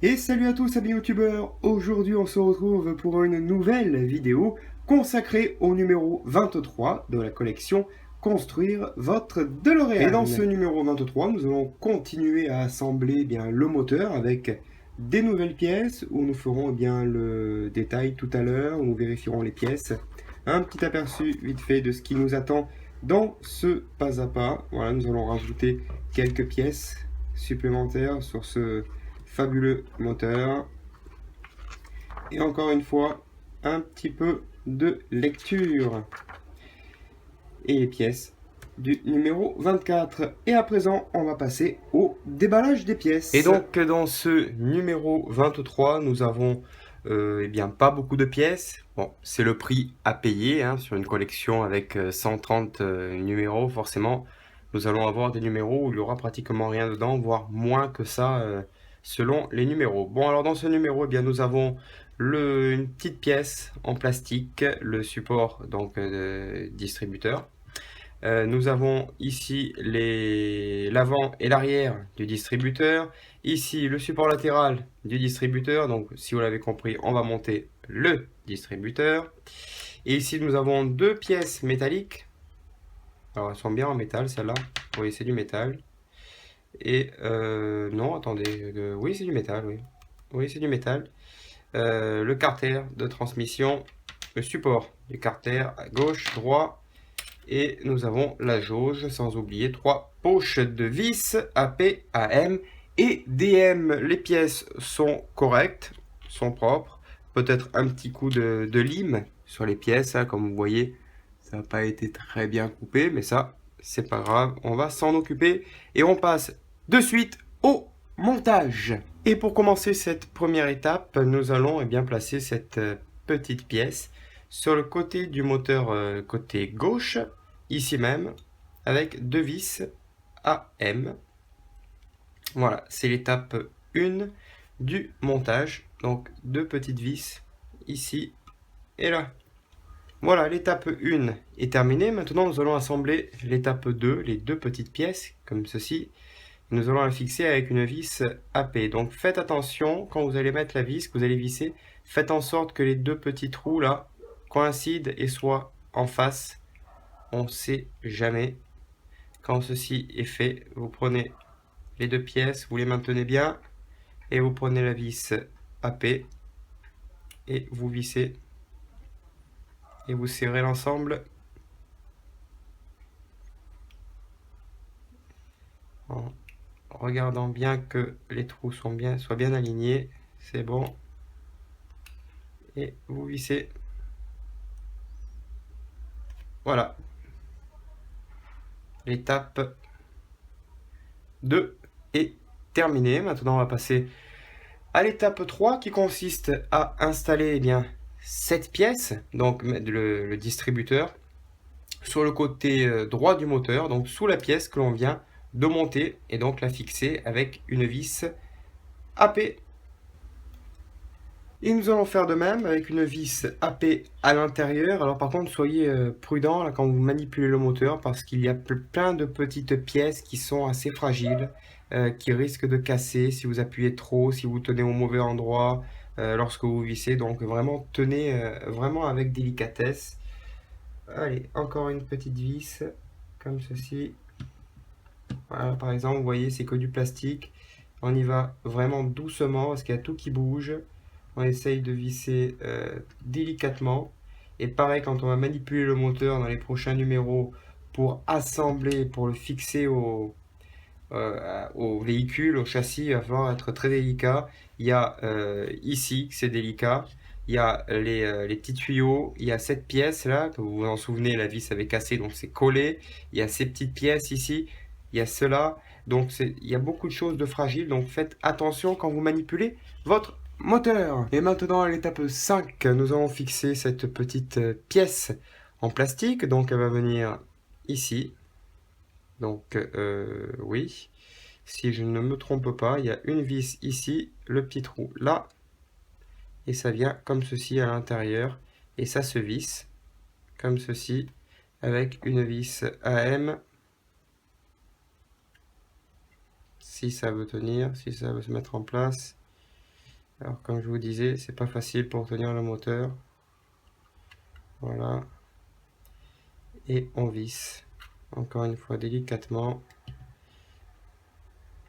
Et salut à tous amis youtubeurs, aujourd'hui on se retrouve pour une nouvelle vidéo consacrée au numéro 23 de la collection Construire votre DeLorean. Et dans ce numéro 23, nous allons continuer à assembler bien le moteur avec des nouvelles pièces où nous ferons bien le détail tout à l'heure, où nous vérifierons les pièces. Un petit aperçu vite fait de ce qui nous attend dans ce pas à pas. Voilà, nous allons rajouter quelques pièces supplémentaires sur ce fabuleux moteur. Et encore une fois, un petit peu de lecture. Et les pièces du numéro 24. Et à présent, on va passer au déballage des pièces. Et donc, dans ce numéro 23, nous avons eh bien, pas beaucoup de pièces. Bon, c'est le prix à payer hein, sur une collection avec 130 numéros, forcément. Nous allons avoir des numéros où il n'y aura pratiquement rien dedans, voire moins que ça selon les numéros. Bon, alors dans ce numéro, eh bien, nous avons une petite pièce en plastique, le support donc distributeur. Nous avons ici l'avant et l'arrière du distributeur. Ici, le support latéral du distributeur. Donc, si vous l'avez compris, on va monter le distributeur. Et ici, nous avons deux pièces métalliques. Alors, elles sont bien en métal, celles-là. Oui, c'est du métal. Et non, attendez. Oui, c'est du métal, oui. Oui, c'est du métal. Le carter de transmission. Le support du carter à gauche, droit. Et nous avons la jauge, sans oublier 3 poches de vis AP, AM et DM. Les pièces sont correctes, sont propres. Peut-être un petit coup de lime sur les pièces, hein, comme vous voyez. Ça n'a pas été très bien coupé, mais ça, c'est pas grave. On va s'en occuper et on passe de suite au montage. Et pour commencer cette première étape, nous allons bien placer cette petite pièce sur le côté du moteur côté gauche, ici même, avec deux vis AM. Voilà, c'est l'étape 1 du montage. Donc deux petites vis ici et là. Voilà, l'étape 1 est terminée. Maintenant, nous allons assembler l'étape 2, les deux petites pièces, comme ceci. Nous allons la fixer avec une vis AP. Donc faites attention, quand vous allez mettre la vis, que vous allez visser, faites en sorte que les deux petits trous là coïncident et soient en face. On ne sait jamais. Quand ceci est fait, vous prenez les deux pièces, vous les maintenez bien et vous prenez la vis AP et vous vissez et vous serrez l'ensemble en regardant bien que les trous soient bien alignés. C'est bon. Et vous vissez. Voilà. L'étape 2 est terminée. Maintenant, on va passer à l'étape 3 qui consiste à installer cette pièce, donc le distributeur, sur le côté droit du moteur, donc sous la pièce que l'on vient de monter et donc la fixer avec une vis AP. Et nous allons faire de même avec une vis AP à l'intérieur. Alors par contre, soyez prudent là, quand vous manipulez le moteur parce qu'il y a plein de petites pièces qui sont assez fragiles, qui risquent de casser si vous appuyez trop, si vous tenez au mauvais endroit lorsque vous vissez. Donc vraiment, tenez vraiment avec délicatesse. Allez, encore une petite vis comme ceci. Voilà, par exemple, vous voyez, c'est que du plastique. On y va vraiment doucement parce qu'il y a tout qui bouge. On essaye de visser délicatement. Et pareil, quand on va manipuler le moteur dans les prochains numéros pour assembler, pour le fixer au véhicule, au châssis, il va falloir être très délicat. Il y a ici, c'est délicat. Il y a les petits tuyaux. Il y a cette pièce là, que vous vous en souvenez, la vis avait cassé, donc c'est collé. Il y a ces petites pièces ici. Il y a cela. Donc il y a beaucoup de choses de fragiles. Donc faites attention quand vous manipulez votre moteur. Et maintenant à l'étape 5, nous allons fixer cette petite pièce en plastique. Donc elle va venir ici. Donc oui, si je ne me trompe pas, il y a une vis ici, le petit trou là, et ça vient comme ceci à l'intérieur, et ça se visse comme ceci avec une vis AM, si ça veut tenir, si ça veut se mettre en place. Alors comme je vous disais, c'est pas facile pour tenir le moteur. Voilà. Et on visse. Encore une fois délicatement.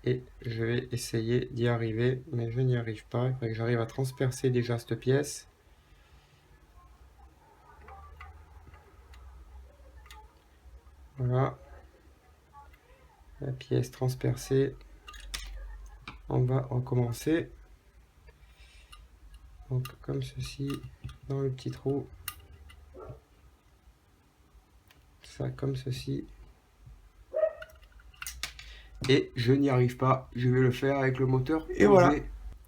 Et je vais essayer d'y arriver, mais je n'y arrive pas. Il faudrait que j'arrive à transpercer déjà cette pièce. Voilà. La pièce transpercée. On va recommencer. Donc comme ceci, dans le petit trou. Ça comme ceci. Et je n'y arrive pas, je vais le faire avec le moteur. Et voilà,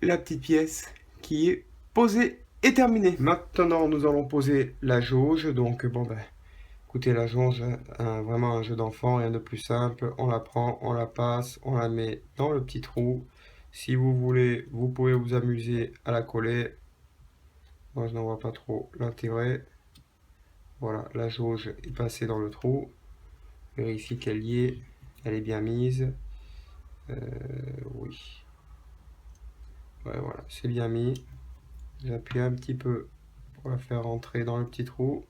la petite pièce qui est posée et terminée. Maintenant, nous allons poser la jauge. Donc, bon, ben, écoutez, la jauge, vraiment un jeu d'enfant, rien de plus simple. On la prend, on la passe, on la met dans le petit trou. Si vous voulez, vous pouvez vous amuser à la coller. Moi, je n'en vois pas trop l'intérêt. Voilà, la jauge est passée dans le trou. Vérifie qu'elle y est, elle est bien mise. Oui. Ouais, voilà, c'est bien mis. J'appuie un petit peu pour la faire rentrer dans le petit trou.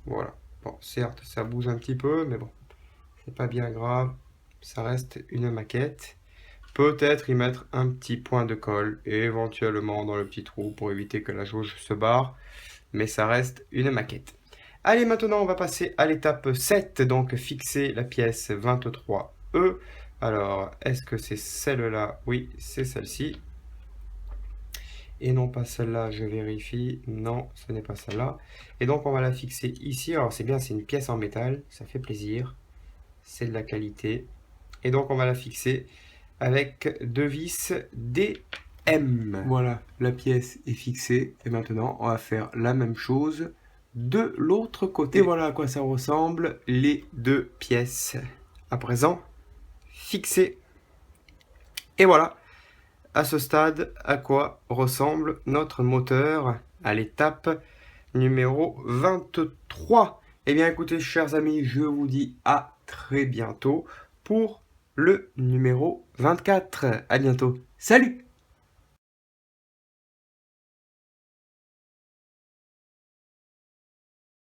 Voilà. Bon, certes, ça bouge un petit peu, mais bon, c'est pas bien grave. Ça reste une maquette. Peut-être y mettre un petit point de colle, éventuellement dans le petit trou pour éviter que la jauge se barre. Mais ça reste une maquette. Allez, maintenant, on va passer à l'étape 7, donc fixer la pièce 23E. Alors, est-ce que c'est celle-là? Oui, c'est celle-ci. Et non pas celle-là, je vérifie. Non, ce n'est pas celle-là. Et donc, on va la fixer ici. Alors, c'est bien, c'est une pièce en métal. Ça fait plaisir. C'est de la qualité. Et donc, on va la fixer avec deux vis DM. Voilà, la pièce est fixée. Et maintenant, on va faire la même chose de l'autre côté. Et voilà à quoi ça ressemble, les deux pièces. À présent, fixées. Et voilà, à ce stade, à quoi ressemble notre moteur à l'étape numéro 23. Eh bien, écoutez, chers amis, je vous dis à très bientôt pour le numéro 24. À bientôt. Salut!